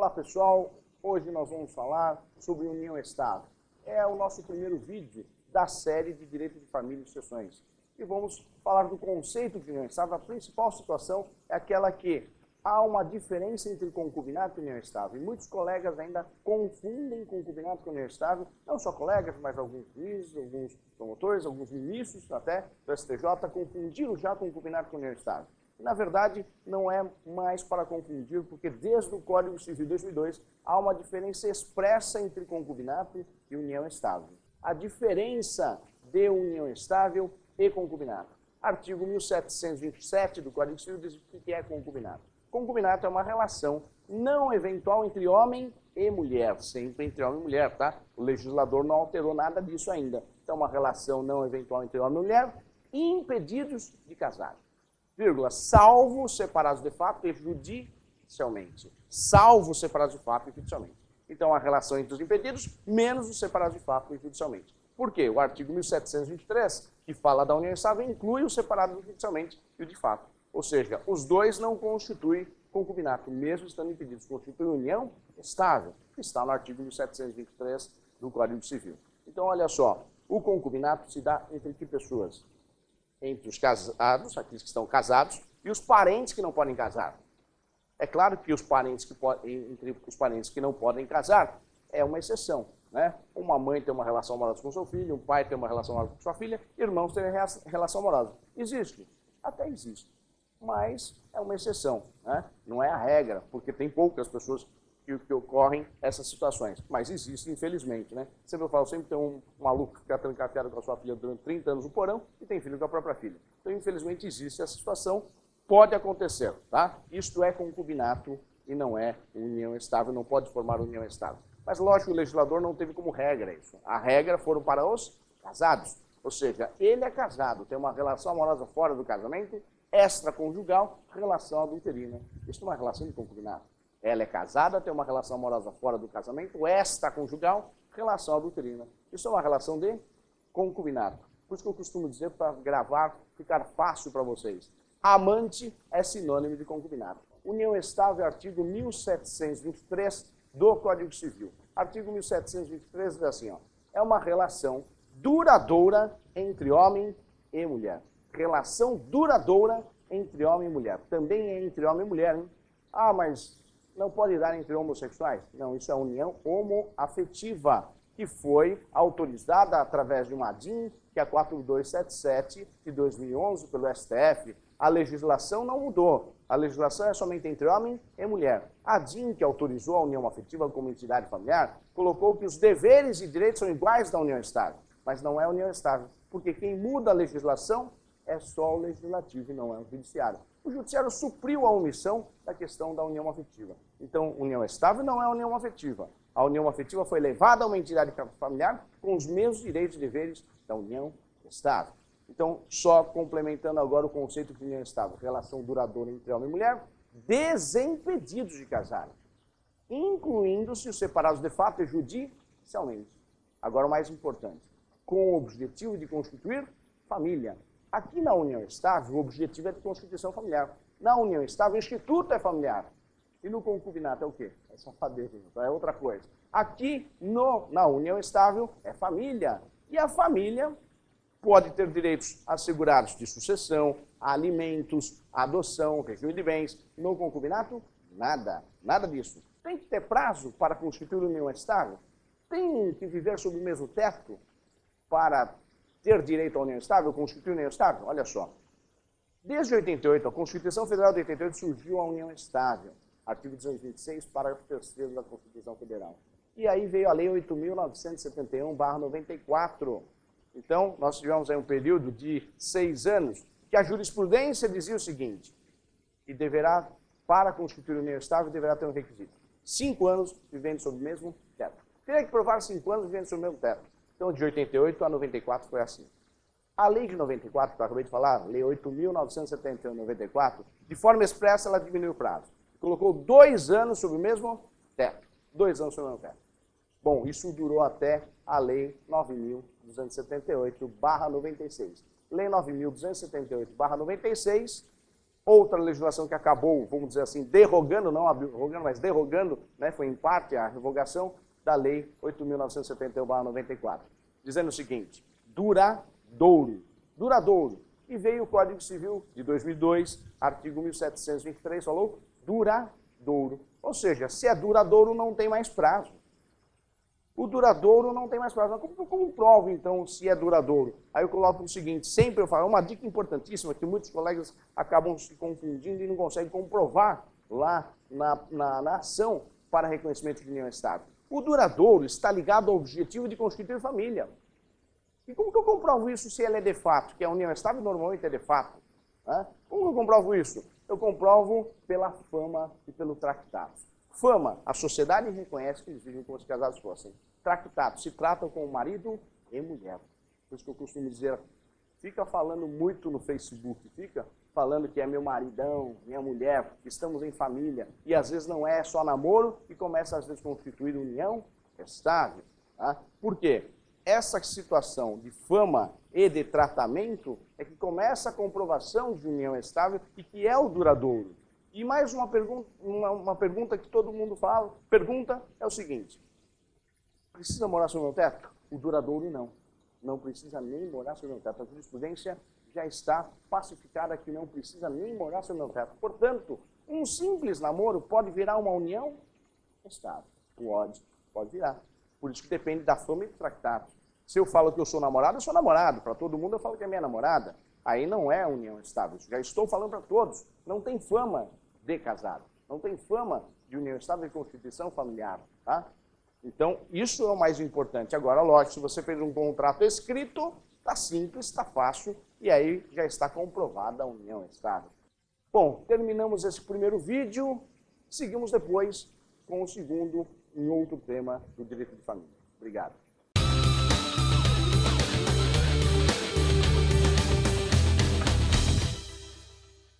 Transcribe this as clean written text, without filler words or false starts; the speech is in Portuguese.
Olá pessoal, hoje nós vamos falar sobre união estável. É o nosso primeiro vídeo da série de Direito de Família e Sucessões. E vamos falar do conceito de união estável. A principal situação é aquela que há uma diferença entre concubinato e união estável. E muitos colegas ainda confundem concubinato com união estável. Não só colegas, mas alguns juízes, alguns promotores, alguns ministros até do STJ confundiram já concubinato com união estável. Na verdade, não é mais para confundir, porque desde o Código Civil de 2002 há uma diferença expressa entre concubinato e união estável. A diferença de união estável e concubinato. Artigo 1727 do Código Civil diz o que é concubinato. Concubinato é uma relação não eventual entre homem e mulher, sempre entre homem e mulher, tá? O legislador não alterou nada disso ainda. Então, uma relação não eventual entre homem e mulher, impedidos de casar. Vírgula, salvo separados de fato e judicialmente. Salvo separados de fato e judicialmente. Então, a relação entre os impedidos, menos os separados de fato e judicialmente. Por quê? O artigo 1723, que fala da união estável, inclui o separado judicialmente e o de fato. Ou seja, os dois não constituem concubinato, mesmo estando impedidos. Constituem união estável, que está no artigo 1723 do Código Civil. Então, olha só, o concubinato se dá entre que pessoas? Entre os casados, aqueles que estão casados, e os parentes que não podem casar. É claro que os parentes entre os parentes que não podem casar é uma exceção, né? Uma mãe tem uma relação amorosa com seu filho, um pai tem uma relação amorosa com sua filha, irmãos têm relação amorosa. Existe? Até existe, mas é uma exceção, né? Não é a regra, porque tem poucas pessoas que ocorrem essas situações, mas existe, infelizmente, né? Sempre eu falo, sempre tem um maluco que fica trancafiado com a sua filha durante 30 anos no porão e tem filho com a própria filha. Então, infelizmente, existe essa situação, pode acontecer, tá? Isto é concubinato e não é união estável, não pode formar união estável. Mas, lógico, o legislador não teve como regra isso. A regra foram para os casados, ou seja, ele é casado, tem uma relação amorosa fora do casamento, extraconjugal, relação adulterina. Isso não é uma relação de concubinato. Ela é casada, tem uma relação amorosa fora do casamento, extraconjugal, relação adulterina. Isso é uma relação de concubinato. Por isso que eu costumo dizer, para gravar, ficar fácil para vocês. Amante é sinônimo de concubinato. União estável, artigo 1723 do Código Civil. Artigo 1723 diz assim, ó, é uma relação duradoura entre homem e mulher. Relação duradoura entre homem e mulher. Também é entre homem e mulher, hein? Ah, mas não pode dar entre homossexuais? Não, isso é união homoafetiva, que foi autorizada através de uma DIN, que é a 4277 de 2011 pelo STF. A legislação não mudou. A legislação é somente entre homem e mulher. A DIN, que autorizou a união afetiva como entidade familiar, colocou que os deveres e direitos são iguais da união estável, mas não é união estável, porque quem muda a legislação é só o legislativo e não é o judiciário. O judiciário supriu a omissão da questão da união afetiva. Então, união estável não é união afetiva. A união afetiva foi levada a uma entidade familiar com os mesmos direitos e deveres da união estável. Então, só complementando agora o conceito de união estável, relação duradoura entre homem e mulher, desimpedidos de casar, incluindo-se os separados de fato e judicialmente. Agora, o mais importante, com o objetivo de constituir família. Aqui na união estável, o objetivo é de constituição familiar. Na união estável, o instituto é familiar. E no concubinato é o quê? É safadeza, então é outra coisa. Aqui, na união estável, é família. E a família pode ter direitos assegurados de sucessão, alimentos, adoção, regime de bens. No concubinato, nada. Nada disso. Tem que ter prazo para constituir união estável? Tem que viver sob o mesmo teto para ter direito à união estável, constituir união estável? Olha só. Desde 88, a Constituição Federal de 88 surgiu a união estável. Artigo 226, parágrafo 3º da Constituição Federal. E aí veio a Lei 8.971/94. Então, nós tivemos aí um período de 6 anos que a jurisprudência dizia o seguinte, que deverá, para constituir união estável, deverá ter um requisito. 5 anos vivendo sob o mesmo teto. Teria que provar 5 anos vivendo sob o mesmo teto. Então, de 88 a 94 foi assim. A lei de 94, que eu acabei de falar, Lei 8.971/94, de forma expressa, ela diminuiu o prazo. Colocou 2 anos sob o mesmo teto. 2 anos sob o mesmo teto. Bom, isso durou até a Lei 9.278/96. Lei 9.278/96 Outra legislação que acabou, vamos dizer assim, derrogando, não abrogando, mas derrogando, né, foi em parte a revogação da Lei 8.971/94, dizendo o seguinte: duradouro. Duradouro. E veio o Código Civil de 2002, artigo 1723, falou duradouro. Ou seja, se é duradouro, não tem mais prazo. O duradouro não tem mais prazo. Mas como provo, então, se é duradouro? Aí eu coloco o seguinte, sempre eu falo, uma dica importantíssima que muitos colegas acabam se confundindo e não conseguem comprovar lá na ação para reconhecimento de união estável. O duradouro está ligado ao objetivo de constituir família. E como que eu comprovo isso se ela é de fato? Que a união estável normalmente é de fato. Né? Como que eu comprovo isso? Eu comprovo pela fama e pelo tractado. Fama, a sociedade reconhece que eles vivem como se casados fossem. Tractado, se tratam como marido e mulher. Por isso que eu costumo dizer, fica falando muito no Facebook, fica falando que é meu maridão, minha mulher, estamos em família, e às vezes não é só namoro, e começa às vezes a constituir união estável. Tá? Por quê? Essa situação de fama e de tratamento é que começa a comprovação de união estável e que é o duradouro. E mais uma pergunta que todo mundo pergunta é o seguinte: precisa morar sob o meu teto? O duradouro não. Não precisa nem morar sob o meu teto. A jurisprudência já está pacificada que não precisa nem morar sob o meu teto. Portanto, um simples namoro pode virar uma união estável. Pode virar. Por isso que depende da fama e do tractado. Se eu falo que eu sou namorado, eu sou namorado. Para todo mundo eu falo que é minha namorada. Aí não é união estável. Já estou falando para todos. Não tem fama de casado. Não tem fama de união estável e constituição familiar. Tá? Então, isso é o mais importante. Agora, lógico, se você fez um contrato escrito, está simples, está fácil, e aí já está comprovada a união estável. Bom, terminamos esse primeiro vídeo. Seguimos depois com o segundo em outro tema do direito de família. Obrigado.